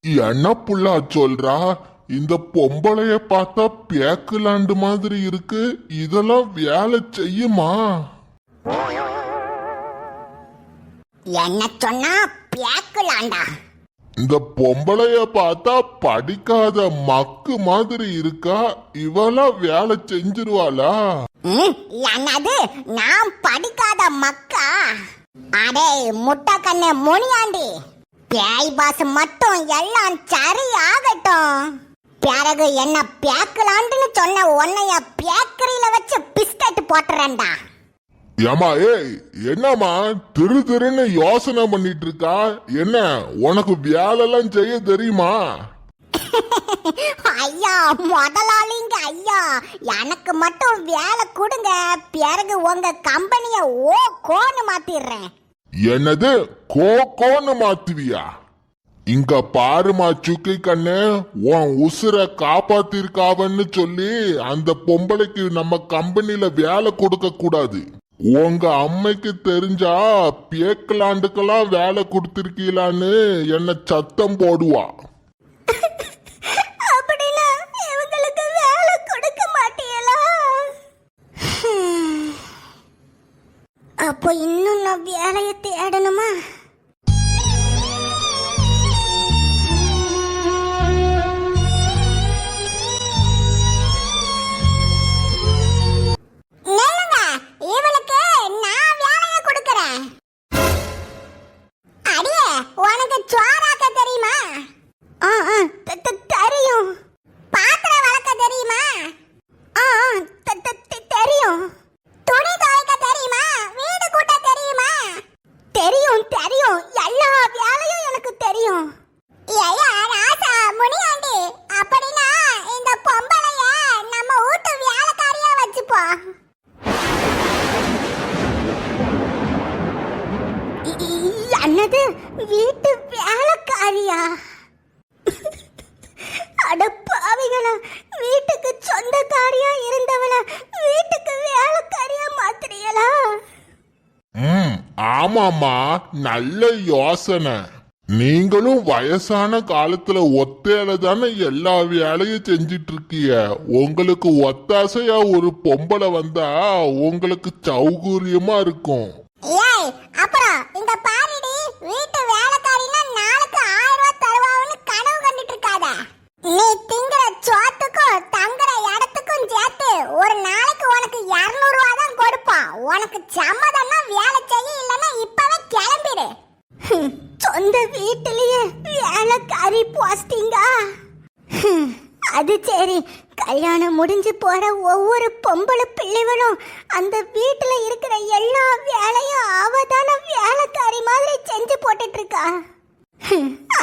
என்ன புள்ளா சொல்றா? இந்த பொம்பளைய பார்த்தா பேக்குலாண்டு மாதிரி இருக்கு. இதெல்லாம் வேலை செய்யுமா? என்ன சொன்னா பேக்குலாண்டா? இந்த பொம்பளைய பார்த்தா படிக்காத மக்கு மாதிரி இருக்கா. இவெல்லாம் வேலை செஞ்சிருவாளா? என்னது நான் படிக்காத மக்கா? அடே முட்டை கண்ணு முனியாண்டி, பேய் பாஸ் மட்டும் எல்லாம் சரி ஆகட்டும். பிறகு என்ன பேக்கலாண்டுன்னு சொன்ன உன்னைய பேக்கரியில வச்சு பிஸ்கட் போட்டுறேன்டா. ஏமா ஏய், என்னம்மா திரு திருன்னு யோசனை பண்ணிட்டு இருக்கா? என்ன உனக்கு வேலைலாம் செய்ய தெரியுமா? ஐயா முதலாளிங்க ஐயா, எனக்கு மட்டும் வேலை கொடுங்க, பிறகு உங்க கம்பெனிய ஓ கோன்னு மாத்திடுறேன். என்னது கோன்னு மாத்துவியா? இங்க பாருமா சுக்கி கண்ணு, உன் உசுரை காப்பாத்திருக்காவன்னு சொல்லி அந்த பொம்பளைக்கு நம்ம கம்பெனில வேலை கொடுக்க கூடாது. உங்க அம்மைக்கு தெரிஞ்சா பேக்கலாண்டுக்கெல்லாம் வேலை கொடுத்திருக்கீங்களான்னு என்ன சத்தம் போடுவா. அப்படின்னா இவங்களுக்கு வேலை கொடுக்க மாட்டீங்களா? அப்போ இன்னும் நான் வேலையை தேடணுமா? உனக்கு சோறாக்க தெரியுமா? தெரியும். பாத்திரம் வளர்க்க தெரியுமா? தெரியும். துணி துவைக்க தெரியுமா? வீடு கூட்ட தெரியுமா? தெரியும் தெரியும், எல்லா வேலையும் எனக்கு தெரியும். ஐயா ராசா முனியாண்டி, அப்படின்னா இந்த பொம்பளைய நம்ம வீட்டு வேலைக்காரியா வச்சுப்போ. என்னது வீட்டு வேலைக்காரியா? அடப்பாவிகளா, வீட்டுக்கு சொந்தக்காரியா இருந்தவள வீட்டுக்கு வேலைக்காரியா மாத்திரியலா? ஆமாமா, நல்ல யோசனை. நீங்களும் வயசான காலத்துல ஒத்தையில தானே எல்லா வேலையும் செஞ்சிட்டு இருக்கீங்க. உங்களுக்கு ஒத்தாசையா ஒரு பொம்பளை வந்தா உங்களுக்கு சௌகரியமா இருக்கும். ஏய் அப்புறம் இந்த பாரிடி, வீட்டு வேலைக்காரினா நாளுக்கு 1000 ரூபாய் தருவான்னு கனவு கண்டிட்டு இருக்காத. நீ திங்கற சோத்துக்கும் தங்குற இடத்துக்கும் சேர்த்து ஒரு நாளைக்கு உனக்கு 200 ரூபாய் தான் கொடுப்பான். உனக்கு சம்மதம்னா வேலை செய்ய, இல்லைன்னா இப்பவே கிளம்பிடு. சொந்த வீட்டிலேயே வேலைக்காரி போஸ்டிங்கா? அது சரி, கல்யாணம் முடிஞ்சு போற ஒவ்வொரு பொம்பளை பிள்ளைகளும் அந்த வீட்டுல இருக்கிற எல்லா வேலையும் அவதான வேலைக்காரி மாதிரி செஞ்சு போட்டுட்டு இருக்கா.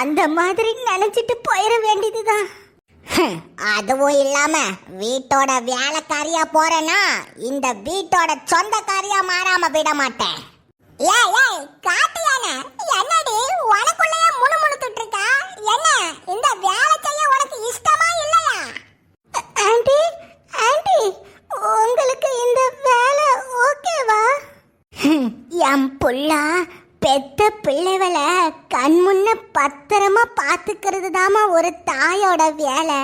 அந்த மாதிரி நினைச்சிட்டு போயிட வேண்டியதுதான். அதுவும் இல்லாம வீட்டோட வேலைக்காரியா போறேன்னா இந்த வீட்டோட சொந்தக்காரியா மாறாம விட மாட்டேன். ஏய் ஏய் காட்டியானே, என்னடி உனக்குள்ளேயே முணுமுணுத்துட்டு இருக்கா? என்ன இந்த வேலை செய்ய உனக்கு இஷ்டமா இல்லையா? ஆண்டி ஆண்டி, உங்களுக்கு இந்த வேலை ஓகேவா? என் புள்ளா, பெத்த பிள்ளைகளை கண் முன்ன பத்திரமா பாத்துக்கிறது தாமா ஒரு தாயோட வேலை.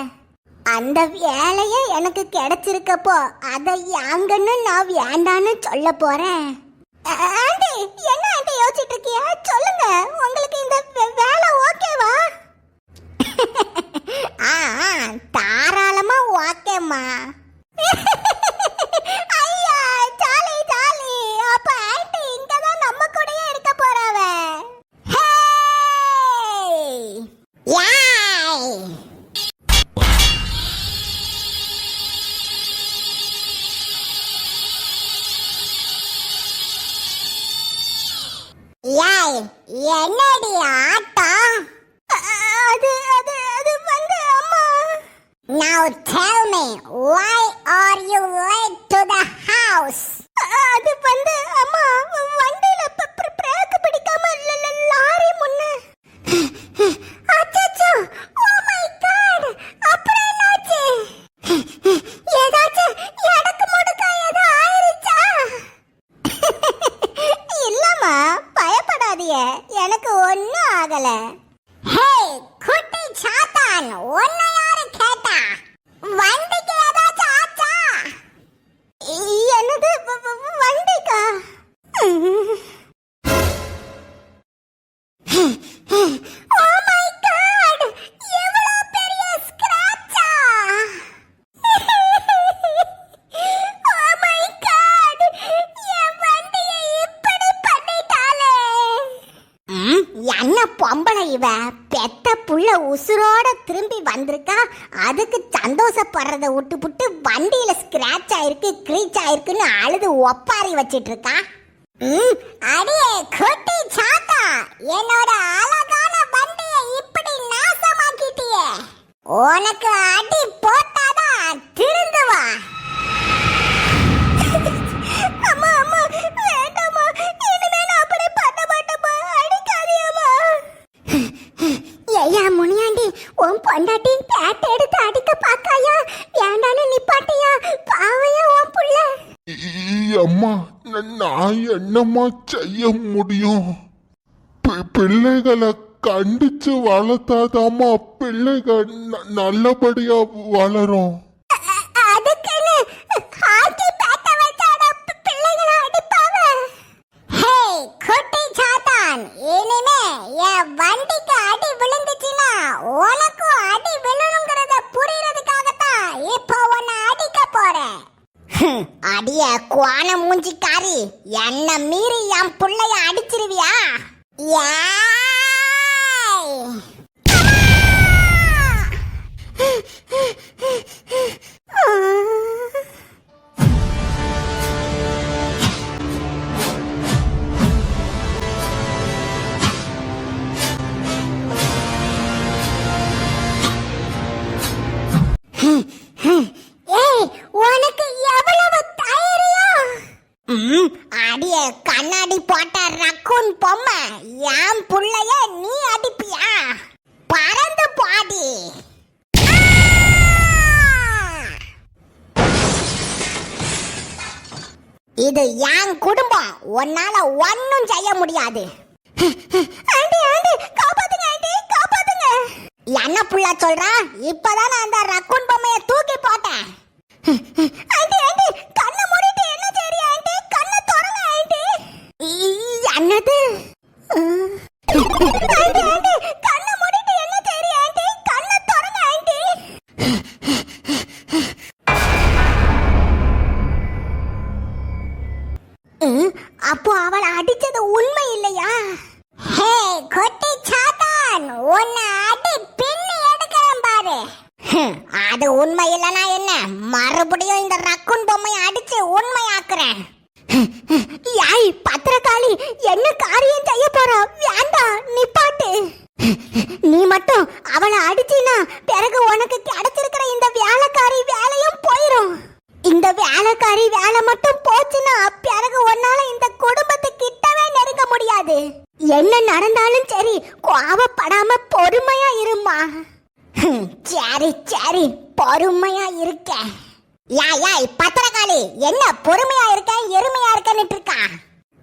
அந்த வேலைய எனக்கு கிடைச்சிருக்கப்போ அதை யாங்கன்னு நான் வேண்டான்னு சொல்ல போறேன். ஆண்டி, என்ன ஆண்டி யோசிச்சுட்டு இருக்கியா? சொல்லுங்க, உங்களுக்கு இந்த வேலை ஓகேவா? தாராளமா ஓகேம்மா. ஐயா ஜாலி ஜாலி. அப்ப ஆண்டி இங்கதான் நம்ம கூடயே இருக்க போறாவ. என்னடி ஆட்டம்? அது அது அது வந்து அம்மா. Now tell me, why are you late to the house? அது வந்து அம்மா, வண்டியில பிரேக் பிடிக்காம லாரி முன்ன. அச்சச்சோ, oh my god, அப்புறம் என்னாச்சு? ஏதாச்சும் எடக்கு முடுக்க ஏதோ ஆயிருச்சா? இல்லம்மா, பயப்படாதீங்க, எனக்கு ஒன்னும் ஆகல. ஹே குட்டி உன்னை யாரு கேட்டா? வண்டிக்கு ஏதாச்சும் ஆச்சா? என்னது வண்டிக்கா? Oh my God! எவ்வளவு பெரிய ஸ்கிராட்சா! Oh my God! என் வண்டியை இப்படி பண்ணிட்டாளே! என்ன பொம்பளை இவ? பெத்த புள்ள உசுரோட திரும்பி வந்திருக்கா. அதுக்கு சந்தோஷப்படுறத விட்டுப்புட்டு வண்டியில ஸ்கிராட்ச் ஆயிருக்கு, கிரீச் ஆயிருக்குன்னு அழுது ஒப்பாரி வச்சிட்டு இருக்கா. அடியே குட்டி சாத்தா, என்னோட அழகான வண்டியை இப்படி நாசமாக்கிட்டியே. உனக்கு அடி போட்டாதான் திருந்துவா. அம்மா அம்மா வேண்டாம்மா, இனிமே நான் அப்படி பண்ண மாட்டேம்மா. அடிக்காதீயம்மா. ஐயா முனியாண்டி, உன் பொண்டாட்டி பேட் எடுத்து அடிக்க பாக்காயா? வேண்டான்னு நிப்பாட்டியா? பாவையா உன் புள்ள. அம்மா, நான் என்னம்மா செய்ய முடியும்? பிள்ளைகளை கண்டிச்சு வளர்த்தாதாம்மா பிள்ளைகள் நல்லபடியா வளரும். அதுக்குன்னு ஹாக்கி பேட்ட வச்சாடா பிள்ளைகளை அடிப்பாவ? ஹே குட்டி சாத்தான், இனிமே என் வண்டிக்கு அடி விழுந்துச்சுன்னா உனக்கும் அடி விழுணுங்கிறத புரியறதுக்காகத்தான் இப்போ உன்னை அடிக்க போறேன். அடிய குவான மூஞ்சிக்காரி, என்ன மீறி என் புள்ளைய அடிச்சிருவியா? உனக்கு எவ்வளவு தைரியம்? அடிய கண்ணாடி போட்ட ரக்கூன் பொம்மை, என் புள்ளைய நீ அடிப்பியா? பறந்து பாடி. இது என் குடும்பம், உன்னால ஒன்னும் செய்ய முடியாது. ஆண்டி ஆண்டி காப்பாத்துங்க, ஆண்டி காப்பாத்துங்க. என்ன புள்ள சொல்றா? இப்பதான் நான் அந்த ரக்கூன் பொம்மைய தூக்கி போட்டேன். ஆண்டி ஆண்டி கண்ணை மூடிட்டு என்ன செய்றீங்க ஆண்டி? கண்ணை திறங்க ஆண்டி. என்னது? ஆண்டி ஆண்டி கண்ணை மூடிட்டு என்ன செய்றீங்க ஆண்டி? கண்ணை திறங்க ஆண்டி. அப்போ அவளை அடிச்சது உண்மை இல்லையா? ஹே கொட்டி சாத்தான், உன்னை அடி பின்னி எடுக்கிறேன் பாரு. அது உண்மை இல்லனா என்ன? மறுபடியும் இந்த ரக்கூன் பொம்மையை அடிச்சு உண்மையாக்குறேன். யாய் பத்திரகாளி, என்ன காரியம் செய்ய போறா? வேண்டாம், நிப்பாட்டு. நீ மட்டும் அவளை அடிச்சினா பிறகு உனக்கு கிடைச்சிருக்கிற இந்த வேலைக்காரி வேலையும் போயிரும். இந்த வேலைக்காரி வேலை மட்டும் போச்சுன்னா பிறகு உன்னால இந்த குடும்பத்து கிட்டவே நெருங்க முடியாது. என்ன நடந்தாலும் சரி, கோவப்படாம பொறுமையா இருமா. சரி சரி, பொறுமையா இருக்க. யாய் பத்திரகாளி, என்ன பொறுமையா இருக்க எருமையா இருக்கன்னு இருக்கா?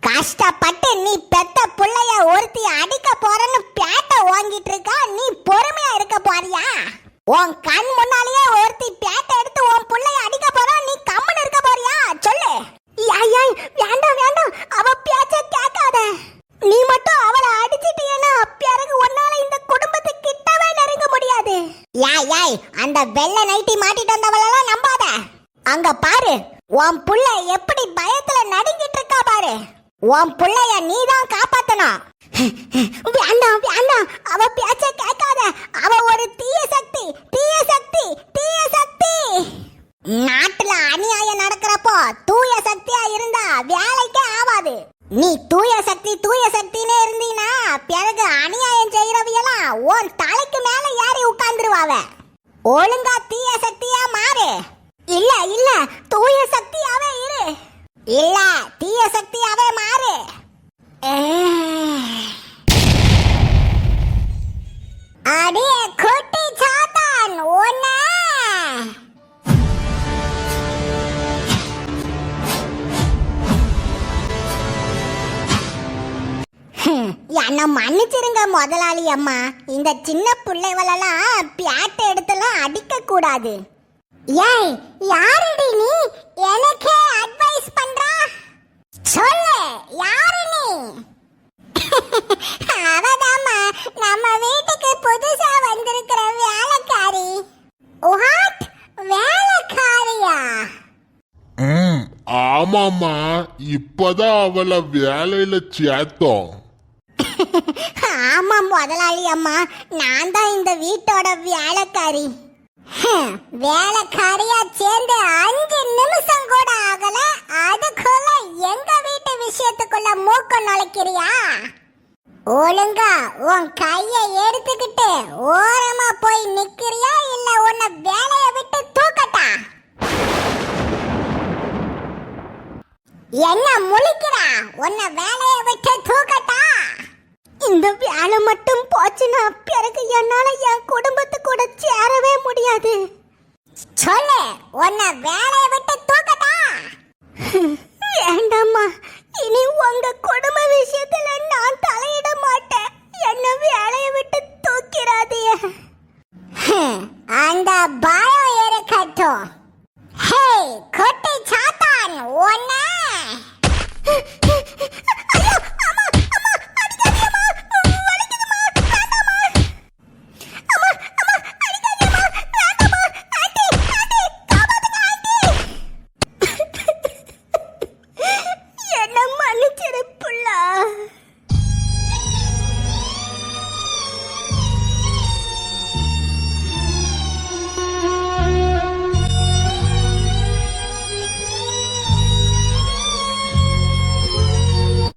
கஷ்டப்பட்டு நீ பெத்த புள்ளைய ஒருத்தி அடிக்க போறன்னு பேட்ட வாங்கிட்டு இருக்கா. நீ பொறுமையா இருக்க போறியா? உன் கண் முன்னாலேயே ஒருத்தி பேட்ட எடுத்து உன் புள்ளைய அடிக்க போறா, நீ கம்முன்னு இருக்க போறியா? சொல்லு. யாய் வேண்டாம் வேண்டாம், அவ பேச்ச கேட்காத. நீ மட்டும் அவளை அடிச்சிட்டீன்னா பிறகு உன்னால இந்த குடும்பத்து கிட்டவே நெருங்க முடியாது. யாய் அந்த வெள்ளை நைட்டி மாட்டிட்டு வந்தவளெல்லாம் நம்பாத. அங்க பாரு, உன் புள்ள எப்படி பயத்துல நடுங்கிட்டு இருக்கா பாரு. உன் புள்ளைய நீதான் காப்பாத்தணும். வேண்டாம் வேண்டாம், அவ பேச்ச கேட்காத. அவ ஒரு தீய சக்தி, தீய சக்தி, தீய சக்தி. நாட்டுல அநியாயம் நடக்கிறப்போ தூய சக்தியா இருந்தா வேலைக்கே ஆவாது. நீ தூய சக்தினே இருந்தீனா பிறகு அநியாயம் செய்யறவையெல்லாம் உன் தலைக்கு மேல ஏறி உட்கார்ந்துருவாவ. ஒழுங்கா தீய சக்தியா மாறு. இல்ல இல்ல, தூய சக்தியாவே இரு. இல்ல, தீய சக்தியாவே மாறு. அடியே குட்டி சாத்தான், உன்ன என்ன மன்னிச்சிருங்க முதலாளி அம்மா, இந்த சின்ன பிள்ளைகளெல்லாம் பியாட்டை எடுத்துலாம் அடிக்க கூடாது. ஏய், யாருடி நீ எனக்கே அட்வைஸ் பண்றா? சொல்லு, யாரு நீ? அவதாம்மா நம்ம வீட்டுக்கு புதுசா வந்திருக்கிற வேலைக்காரி. வாட், வேலைக்காரியா? ஆமாமா, இப்பதான் அவளை வேலையில சேர்த்தோம். ஆமா முதலாளி அம்மா, நான் தான் இந்த வீட்டோட வேலைக்காரி. வேலைக்காரியா சேர்ந்து 5 நிமிஷம் கூட ஆகல, அதுக்குள்ள எங்க வீட்டு விஷயத்துக்குள்ள மூக்க நுழைக்கிறியா? ஒழுங்கா உன் கையை எடுத்துக்கிட்டு ஓரமா போய் நிக்கிறியா, இல்ல உன்னை வேலைய விட்டு தூக்கட்டா? என்ன முழிக்கிறா? உன்னை வேலைய விட்டு தூக்கட்டா? இந்த வேலை மட்டும் போச்சுன்னா பிறகு என்னால என் குடும்பத்து கூட சேரவே முடியாது. சொல்லு, உன்னை வேலைய விட்டு தூக்கட்டா? வேண்டாம்மா, இனி உங்க குடும்ப விஷயத்துல நான் தலையிட மாட்டேன். என்ன